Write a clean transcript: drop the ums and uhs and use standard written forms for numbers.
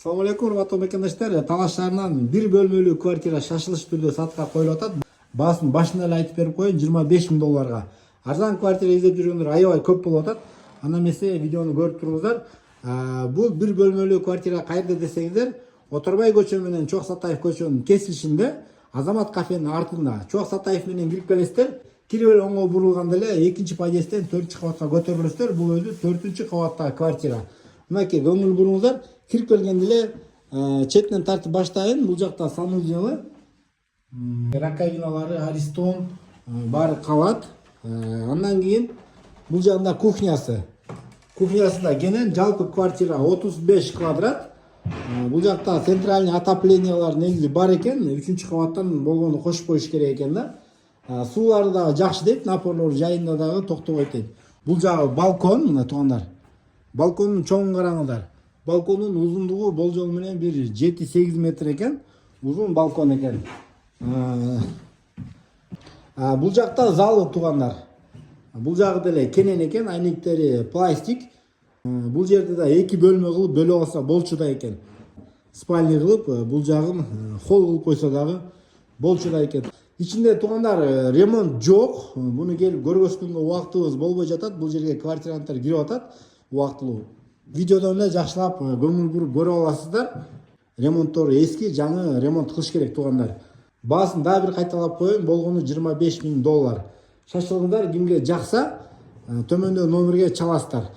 Assalamu алейкум, урматтуу мекендештер. Талаш шаарынан бир бөлмөлүү квартира шашылыш түрдө сатка коюлуп атат. Баасын башында эле айтып берип коеюн, 25 000 долларга. Арзан квартира издеп жүргөндөр аябай көп болуп атат. Анда эмесе видеону көрүп туруңуздар. Бул бир бөлмөлүү квартира кайерде десеңиздер, Оторбай көчө менен Чок Сатаев көчөнүн кесилишинде, Азамат кафенин артында. Чок Сатаев менен кирип келесиздер. Кирип эле оңго бурулганда эле экинчи подъездден 4-чү кабатка көтөрүлөсүздөр. Бул өзү 4-чү кабаттагы квартира. Мынакей көңүл буруңуздар. Кирип келгенде эле четинен тартып баштайын. Бул жакта санузелы, раковиналары, аристон баары калат. Андан кийин бул жагында кухнясы. Кухнясында кенен жалпы квартира 35 квадрат. Бул жакта центральный отоплениялар негизи бар экен. 3-чү кабаттан болгону кошуп коюш керек экен да. Суулары дагы жакшы дейт, напорлор жайында дагы токтобойт дейт. Бул жагы балкон, мына туугандар. Балкондун чоңун караңыздар. Балкондун узундугу болжол менен бир 7-8 метр экен. Узун балкон экен. Бул жакта залы туугандар. Бул жагы деле кенен экен, айнектери пластик. Бул жерде да 2 бөлмө кылып бөлө алса болчу экен. Спальня кылып, бул жагын холл кылып койсо дагы болчу экен. Ичинде туугандар ремонт жок. Буну келип көргөзгөнгө убактыбыз болбой жатат. Бул жерге квартиранттар кирип атат убактылуу. Видеодон эле жакшылап көңүл буруп көрө аласыздар. Ремонттору эски, жаңы ремонт кылыш керек туугандар. Баасын дагы бир кайталап коеюн, болгону 25 000 доллар. Шашылыңдар, кимге жакса төмөндө номерге чаласыздар.